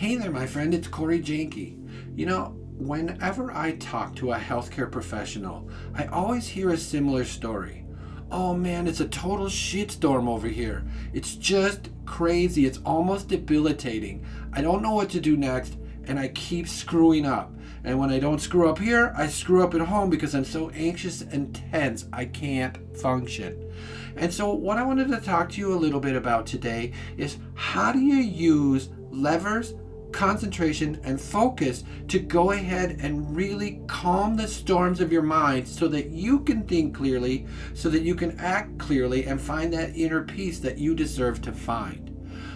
Hey there, my friend, it's Corey Janke. Whenever I talk to a healthcare professional, I always hear a similar story. Oh man, it's a total shitstorm over here. It's just crazy. It's almost debilitating. I don't know what to do next, and I keep screwing up. And when I don't screw up here, I screw up at home because I'm so anxious and tense, I can't function. And so, what I wanted to talk to you a little bit about today is how do you use levers, concentration, and focus to go ahead and really calm the storms of your mind so that you can think clearly, so that you can act clearly and find that inner peace that you deserve to find.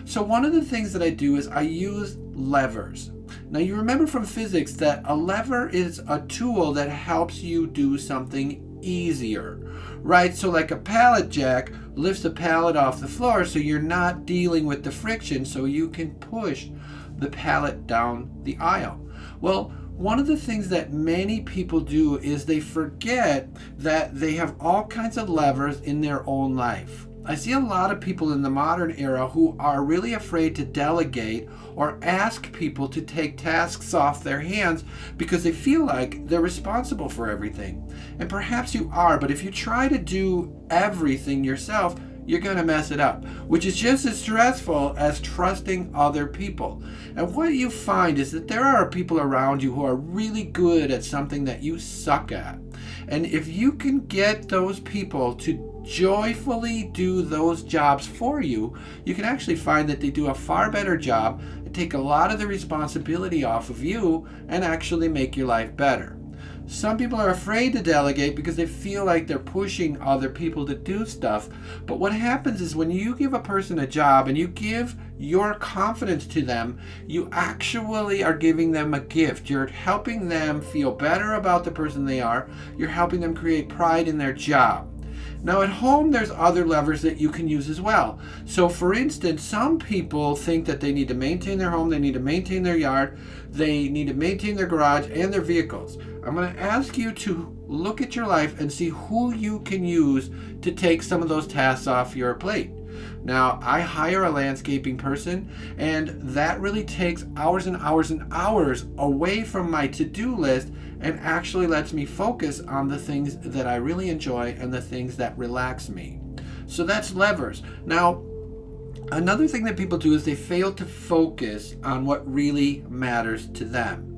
So one of the things that I do is I use levers. Now you remember from physics that a lever is a tool that helps you do something easier, right? So like a pallet jack lifts a pallet off the floor so you're not dealing with the friction, so you can push the pallet down the aisle. Well, one of the things that many people do is they forget that they have all kinds of levers in their own life. I see a lot of people in the modern era who are really afraid to delegate or ask people to take tasks off their hands because they feel like they're responsible for everything. And perhaps you are, but if you try to do everything yourself, you're going to mess it up, which is just as stressful as trusting other people. And what you find is that there are people around you who are really good at something that you suck at. And if you can get those people to joyfully do those jobs for you, you can actually find that they do a far better job and take a lot of the responsibility off of you and actually make your life better. Some people are afraid to delegate because they feel like they're pushing other people to do stuff. But what happens is when you give a person a job and you give your confidence to them, you actually are giving them a gift. You're helping them feel better about the person they are. You're helping them create pride in their job. Now at home, there's other levers that you can use as well. So for instance, some people think that they need to maintain their home, they need to maintain their yard, they need to maintain their garage and their vehicles. I'm going to ask you to look at your life and see who you can use to take some of those tasks off your plate. Now, I hire a landscaping person, and that really takes hours and hours and hours away from my to-do list and actually lets me focus on the things that I really enjoy and the things that relax me. So that's levers. Now, another thing that people do is they fail to focus on what really matters to them.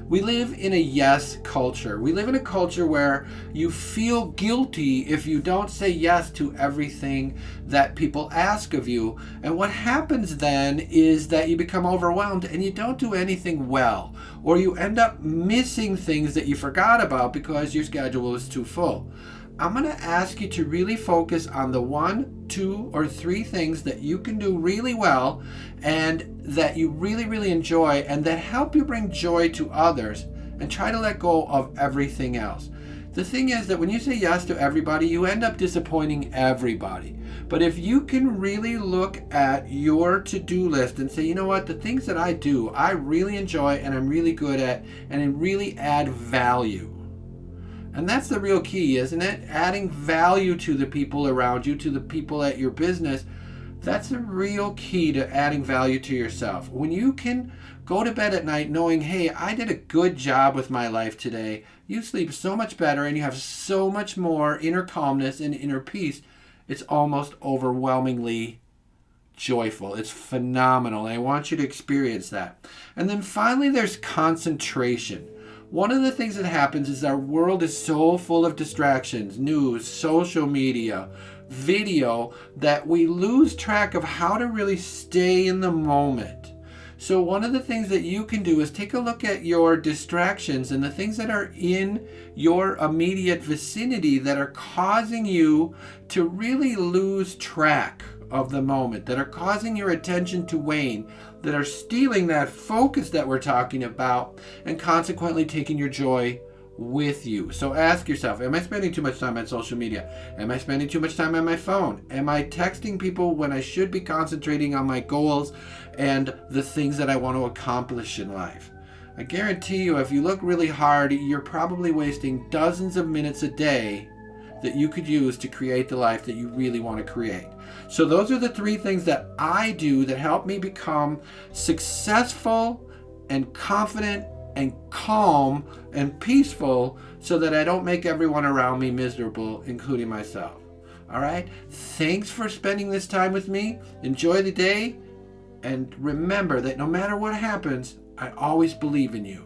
We live in a yes culture. We live in a culture where you feel guilty if you don't say yes to everything that people ask of you. And what happens then is that you become overwhelmed and you don't do anything well, or you end up missing things that you forgot about because your schedule is too full. I'm going to ask you to really focus on the 1, 2, or 3 things that you can do really well and that you really, really enjoy and that help you bring joy to others, and try to let go of everything else. The thing is that when you say yes to everybody, you end up disappointing everybody. But if you can really look at your to-do list and say, you know what, the things that I do, I really enjoy and I'm really good at and really add value. And that's the real key, isn't it? Adding value to the people around you, to the people at your business. That's the real key to adding value to yourself. When you can go to bed at night knowing, hey, I did a good job with my life today, you sleep so much better and you have so much more inner calmness and inner peace. It's almost overwhelmingly joyful. It's phenomenal. I want you to experience that. And then finally, there's concentration. One of the things that happens is our world is so full of distractions, news, social media, video, that we lose track of how to really stay in the moment. So one of the things that you can do is take a look at your distractions and the things that are in your immediate vicinity that are causing you to really lose track of the moment, that are causing your attention to wane, that are stealing that focus that we're talking about, and consequently taking your joy with you. So ask yourself, am I spending too much time on social media? Am I spending too much time on my phone? Am I texting people when I should be concentrating on my goals and the things that I want to accomplish in life? I guarantee you, if you look really hard, you're probably wasting dozens of minutes a day that you could use to create the life that you really want to create. So those are the 3 things that I do that help me become successful and confident and calm and peaceful, so that I don't make everyone around me miserable, including myself. All right? Thanks for spending this time with me. Enjoy the day. And remember that no matter what happens, I always believe in you.